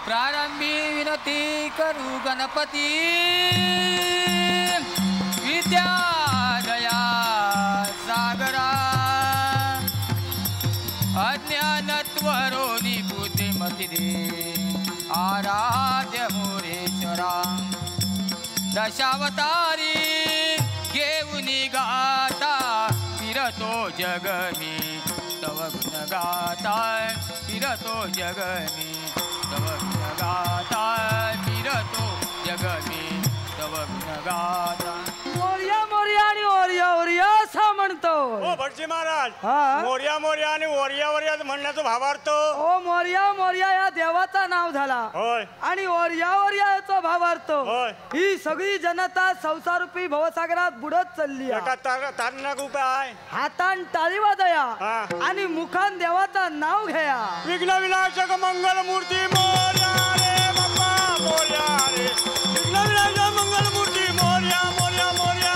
प्रारंभी विनती करू गणपती विद्या दया सागरा अज्ञानत्वरोनी बुद्धिमती दे आराध्य मोरेश्वरा दशावतारी घेऊनी गाता फिरतो जग मी तव गुण गाता फिरतो जग मी तव गुण गाता फिरतो जग मी तव गुण गाता मोर्या मोर्या आणि ओरिया ओरिया असं म्हणतो. ओ भटजी महाराज हा? मोर्या मोर्या आणि ओरिया ओरिया म्हणण्याचा भावार्थ ओ मोर्या मोर्या या देवाचा नाव झाला होय आणि ओरिया ओरिया याचा भावार्थ होय. ही सगळी जनता संसारूपी भवसागरात बुडत चालली आहे. एका तारणा उपाय हातान टाळी वाजया हा. आणि मुखान देवाचा नाव घ्या. विघ्न विनाशक मंगल मूर्ती मोर्या रे बाप्पा मोर्या रे विघ्न विनाशक मंगल मूर्ती मोर्या मोर्या मोर्या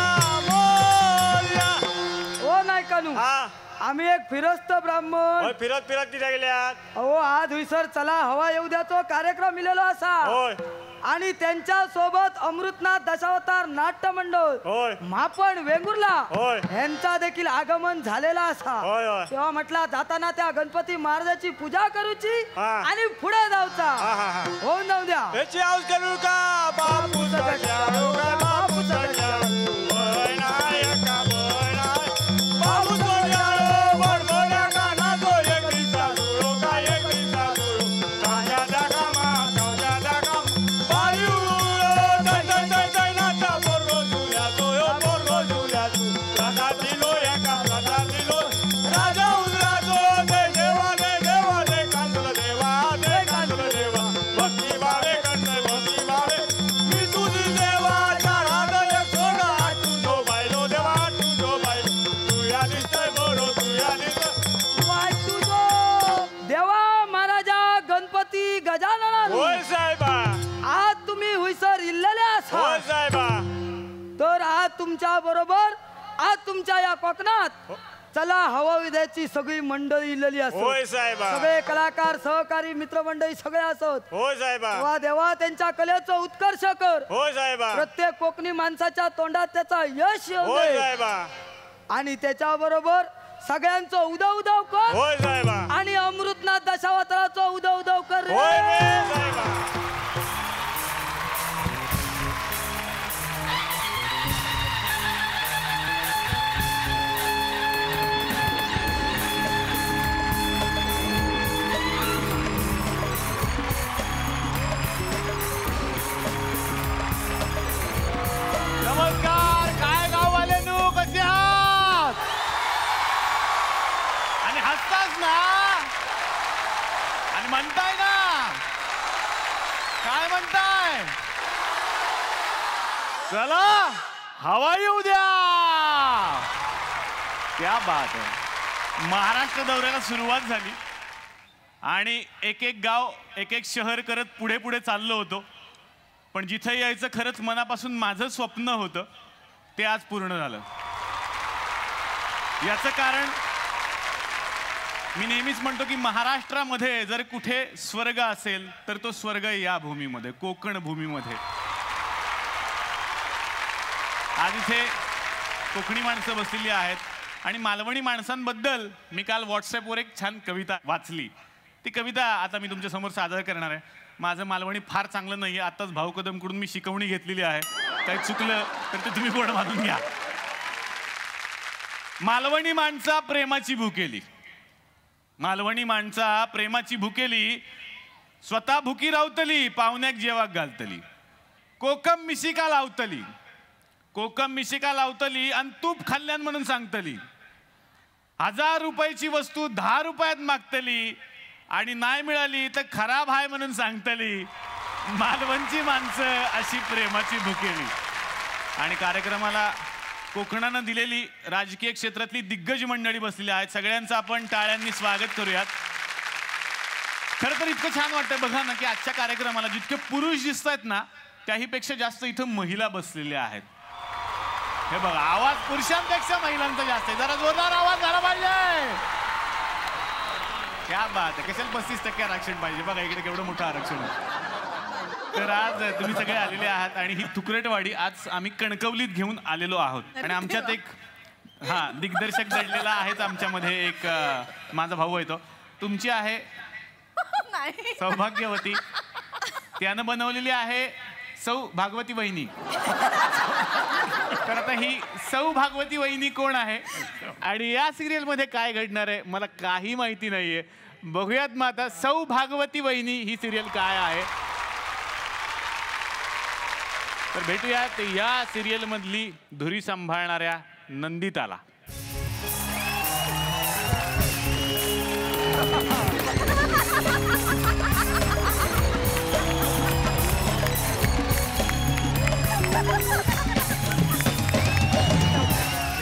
मोर्या. ओ नाही कानू हा आम्ही एक फिरस्त ब्राह्मण होय फिरत फिरत तिथे गेल्यात. अहो आज हुईसर चला हवा येऊ द्या तो कार्यक्रम मिळालो असा होय आणि त्यांच्या सोबत अमृतनाथ दशावतार नाट्य मंडळ होय मापण वेंगुर्ला होय. यांचा देखील आगमन झालेला असा. होय होय. तेव्हा म्हटला जाताना त्या गणपती महाराजाची पूजा करूची हा. आणि पुढे जाऊचा. हा हा हा होऊन जाऊ द्या. याची आऊस करू का बापू सगळ्या बापू सगळ्या होय नायका होय नाय बापू सगळ्या बडबड्या काना तो एक दिसा सुरो का एक दिसा सुरो काया दागा मा काया दागा बारी उरो जय जय जय जय नाचा बोर्गो जुल्या तो यो बोर्गो जुल्या तू राजा दिलो एका राजा दिलो राजा उजरा तो जय देवा जय कांदुल देवा भक्ती भावे कंद भक्ती भावे मी तुझी देवा चाराद एक सोडा तुझो बायलो देवा तुझो बायलो तू या दिसतोय बोरो तू या दिसतोय वाय तुझो देवा महाराजा गणपती गजानना होय साहेबा आज तुम्ही हुईसर इल्लेले असा. होय साहेबा तर आज तुमच्या बरोबर आज तुमच्या या कोकणात चला हवा विद्याची सगळी मंडळी इलेली असत. होय साहेबा सगळे कलाकार सहकारी मित्रमंडळी सगळे असत. होय साहेबा वा देवा त्यांच्या कलेचं उत्कर्ष कर. होय साहेबा प्रत्येक कोकणी माणसाच्या तोंडात त्याचा यश येऊ होय दे. साहेबा आणि त्याच्या बरोबर सगळ्यांचं उदव उदव कर होय साहेबा आणि अमृतनाथ दशावताराचं उदव उदव कर रे. होय रे साहेबा नमस्कार. काय गाववाले नु कसे आहात आणि हसताच ना आणि म्हणताय ना काय म्हणताय चला हवा येऊ द्या. क्या बात आहे. महाराष्ट्र दौऱ्याला सुरुवात झाली आणि एक एक गाव एक एक शहर करत पुढे पुढे चाललो होतो. पण जिथे यायचं खरंच मनापासून माझं स्वप्न होतं ते आज पूर्ण झालं. याचं कारण मी नेहमीच म्हणतो की महाराष्ट्रामध्ये जर कुठे स्वर्ग असेल तर तो स्वर्ग या भूमीमध्ये कोकण भूमीमध्ये. आज इथे कोकणी माणसं बसलेली आहेत आणि मालवणी माणसांबद्दल मी काल व्हॉट्सॲपवर एक छान कविता वाचली. ती कविता आता मी तुमच्या समोर सादर करणार आहे. माझं मालवणी फार चांगलं नाही आहे. आत्ताच भाऊ कदमकडून मी शिकवणी घेतलेली आहे. काही चुकलं तर ते तुम्ही बोर्ड मारून घ्या. मालवणी माणसा प्रेमाची भुकेली. मालवणी माणसा प्रेमाची भुकेली स्वतः भुकी रावतली पाहुण्याक जेवाक घालतली. कोकम मिशिका लावतली. कोकम मिशिका लावतली आणि तूप खाल्ल्यान म्हणून सांगतली. 1000 रुपयाची वस्तू 10 रुपयात मागतली आणि नाही मिळाली तर खराब आहे म्हणून सांगतली. मालवणची माणसं अशी प्रेमाची भुकेली. आणि कार्यक्रमाला कोकणानं दिलेली राजकीय क्षेत्रातली दिग्गज मंडळी बसलेली आहेत. सगळ्यांचं आपण टाळ्यांनी स्वागत करूयात. खरं तर इतकं छान वाटतंय बघा ना की आजच्या कार्यक्रमाला जितके पुरुष दिसत आहेत ना त्याहीपेक्षा जास्त इथं महिला बसलेल्या आहेत. हे बघा आवाज पुरुषांपेक्षा महिलांचा जास्त आहे. जरा जोरदार आवाज झाला पाहिजे. क्या बात आहे. कशाला 35% आरक्षण पाहिजे बघा इकडे केवढं मोठं आरक्षण आहे. तर आज तुम्ही सगळे आलेले आहात आणि ही तुकरेटवाडी आज आम्ही कणकवलीत घेऊन आलेलो आहोत आणि आमच्यात एक दिग्दर्शक दडलेला आहेच आमच्यामध्ये. एक माझा भाऊ आहे तो. तुमची आहे सौभाग्यवती. त्यानं बनवलेली आहे सौ भागवती वहिनी. तर आता ही सौ भागवती वहिनी कोण आहे आणि या सिरियल मध्ये काय घडणार आहे मला काही माहिती नाहीये. बघूयात मग आता सौ भागवती वहिनी ही सिरियल काय आहे. तर भेटूयात या सिरियल मधली धुरी सांभाळणाऱ्या नंदिताला.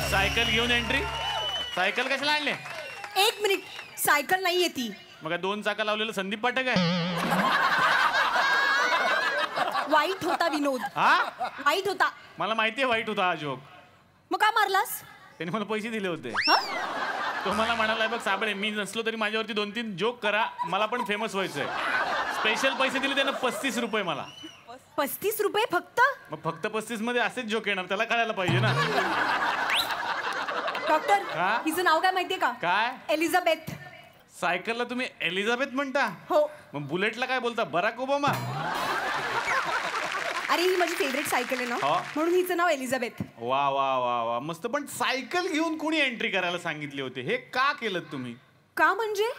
सायकल घेऊन एंट्री. सायकल कशाला आणले. एक मिनिट सायकल नाही येती. मग 2 चाका लावलेलं संदीप पाठक आहे. वाईट होता विनोद. वाईट होता. मला माहिती आहे वाईट होता हा जोक. मग का मारलास. त्यांनी मला पैसे दिले होते. तो मला म्हणाला बघ साबळे मी नसलो तरी माझ्यावरती 2-3 जोक करा मला पण फेमस व्हायचंय. स्पेशल पैसे दिले त्यानं 35 रुपये मला. 35 रुपये फक्त. मग फक्त 35 मध्ये असेच जोक येणार त्याला कळायला पाहिजे ना. डॉक्टर हिचं नाव काय माहितीये का. काय. एलिझाबेथ. सायकलला तुम्ही एलिझाबेथ म्हणता. हो. मग बुलेटला काय बोलता बराक ओबामा. अरे ही माझी फेवरेट सायकल आहे ना म्हणून हिचं नाव एलिझाबेथ. वा वा वा वा मस्त. पण सायकल घेऊन कोणी एंट्री करायला सांगितले होते हे का केलं तुम्ही. का म्हणजे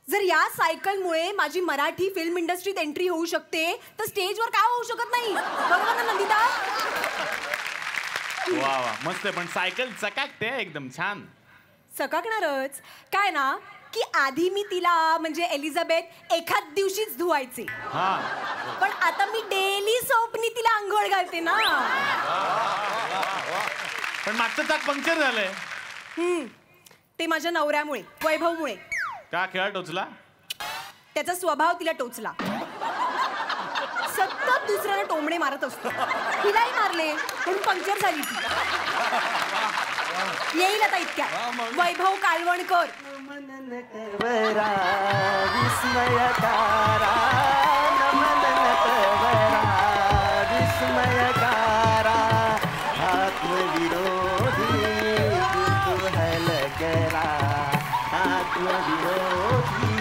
जर या सायकलमुळे माझी मराठी फिल्म इंडस्ट्रीत एंट्री होऊ शकते तर स्टेजवर का होऊ शकत नाही. बरोबर ना नंदिता. वा वा मस्त आहे. पण सायकल चकाकते एकदम छान. चकाकणारच काय ना की आधी मी तिला म्हणजे एलिझाबेथ एखाद दिवशीच धुवायचे. पण आता मी डेली सोपनी तिला आंघोळ घालते ना. पण मागचं चाक पंक्चर झालंय. ते माझ्या नवऱ्यामुळे वैभवमुळे. का खेळा टोचला. त्याचा स्वभाव तिला टोचला. सतत दुसऱ्याला टोमणे मारत असतो. तिलाही मारले म्हणून पंक्चर झाली ती. येईल आता इतक्या. वैभव कालवणकर. विस्मयकारा नमन नटवरा विस्मयकारा आत्मविरोधी कुतूहल करा आत्मविरोधी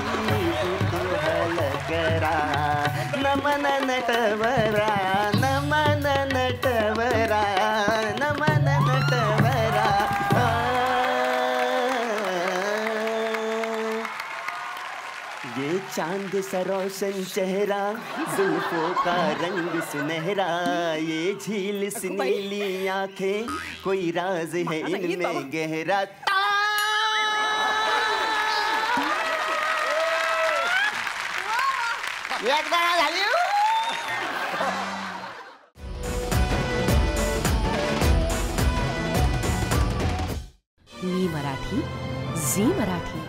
कुतूहल करा नमन नटवरा नमन नटवरा नमन नटवरा. ये चांद सा रोशन चेहरा जुल्फों का रंग सुनहरा ये झील सी नीली आंखें कोई राज है इनमें गहरा. मी मराठी झी मराठी.